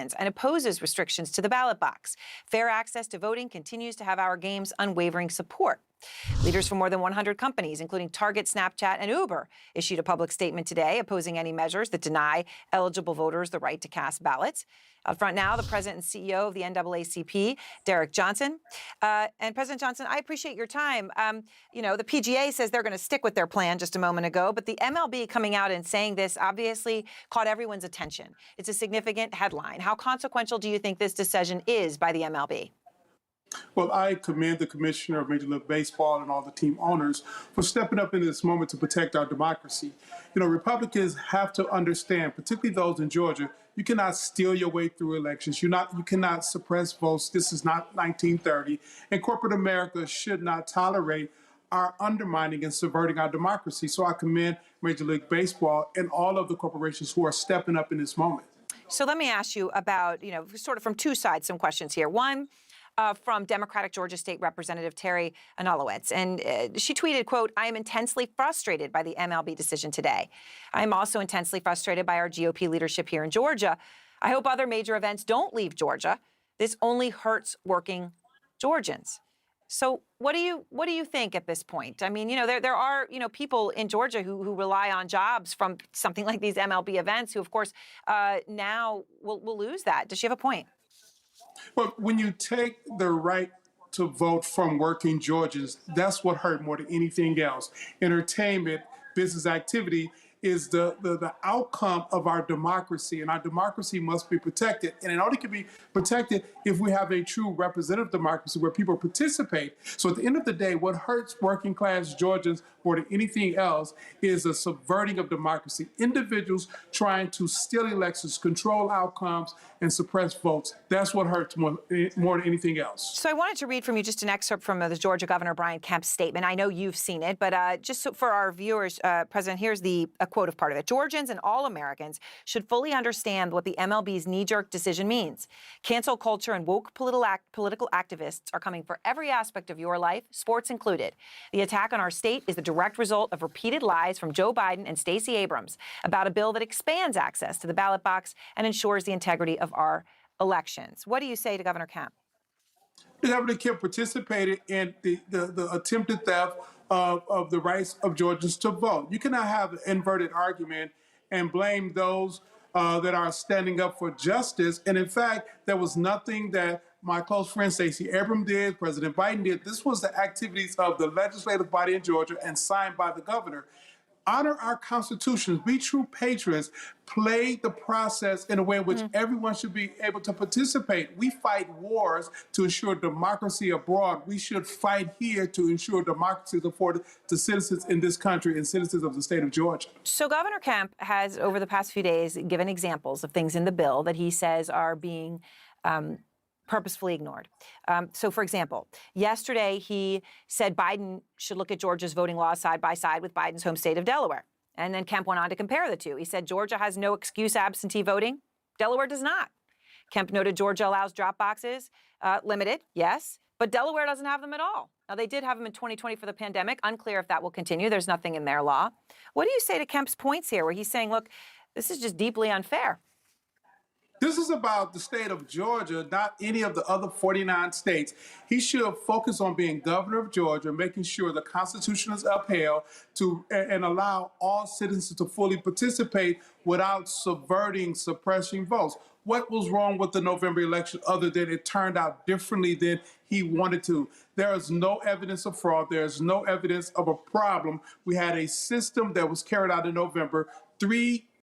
and opposes restrictions to the ballot box. Fair access to voting continues to have our game's unwavering support. Leaders from more than 100 companies, including Target, Snapchat, and Uber, issued a public statement today opposing any measures that deny eligible voters the right to cast ballots. Out front now, the president and CEO of the NAACP, Derek Johnson. And President Johnson, I appreciate your time. The PGA says they're going to stick with their plan just a moment ago, but the MLB coming out and saying this obviously caught everyone's attention. It's a significant headline. How consequential do you think this decision is by the MLB? Well, I commend the commissioner of Major League Baseball and all the team owners for stepping up in this moment to protect our democracy. Republicans have to understand, particularly those in Georgia, you cannot steal your way through elections. You cannot suppress votes. This is not 1930. And corporate America should not tolerate our undermining and subverting our democracy. So I commend Major League Baseball and all of the corporations who are stepping up in this moment. So let me ask you about, sort of from two sides, some questions here. One, from Democratic Georgia State Representative Terry Anulowicz. And she tweeted, quote, "I am intensely frustrated by the MLB decision today. I am also intensely frustrated by our GOP leadership here in Georgia. I hope other major events don't leave Georgia. This only hurts working Georgians." So what do you think at this point? I mean, there are, people in Georgia who rely on jobs from something like these MLB events who, of course, now will lose that. Does she have a point? Well, when you take the right to vote from working Georgians, that's what hurt more than anything else. Entertainment, business activity is the outcome of our democracy, and our democracy must be protected. And it only can be protected if we have a true representative democracy where people participate. So at the end of the day, what hurts working class Georgians more than anything else is a subverting of democracy. Individuals trying to steal elections, control outcomes, and suppress votes. That's what hurts more than anything else. So I wanted to read from you just an excerpt from the Georgia Governor Brian Kemp's statement. I know you've seen it, but just so for our viewers, President, here's a quote of part of it. "Georgians and all Americans should fully understand what the MLB's knee-jerk decision means. Cancel culture and woke political activists are coming for every aspect of your life, sports included. The attack on our state is the direct result of repeated lies from Joe Biden and Stacey Abrams about a bill that expands access to the ballot box and ensures the integrity of our elections." What do you say to Governor Kemp? Governor Kemp participated in the attempted theft of the rights of Georgians to vote. You cannot have an inverted argument and blame those that are standing up for justice. And in fact, there was nothing that my close friend Stacey Abrams did, President Biden did. This was the activities of the legislative body in Georgia and signed by the governor. Honor our constitutions, be true patriots, play the process in a way in which everyone should be able to participate. We fight wars to ensure democracy abroad. We should fight here to ensure democracy is afforded to citizens in this country and citizens of the state of Georgia. So Governor Kemp has, over the past few days, given examples of things in the bill that he says are being purposefully ignored. So, for example, yesterday he said Biden should look at Georgia's voting laws side by side with Biden's home state of Delaware. And then Kemp went on to compare the two. He said Georgia has no excuse absentee voting. Delaware does not. Kemp noted Georgia allows drop boxes, limited, yes, but Delaware doesn't have them at all. Now, they did have them in 2020 for the pandemic. Unclear if that will continue. There's nothing in their law. What do you say to Kemp's points here where he's saying, look, this is just deeply unfair? This is about the state of Georgia, not any of the other 49 states. He should focus on being governor of Georgia, making sure the Constitution is upheld and allow all citizens to fully participate without suppressing votes. What was wrong with the November election other than it turned out differently than he wanted to? There is no evidence of fraud. There is no evidence of a problem. We had a system that was carried out in November. 3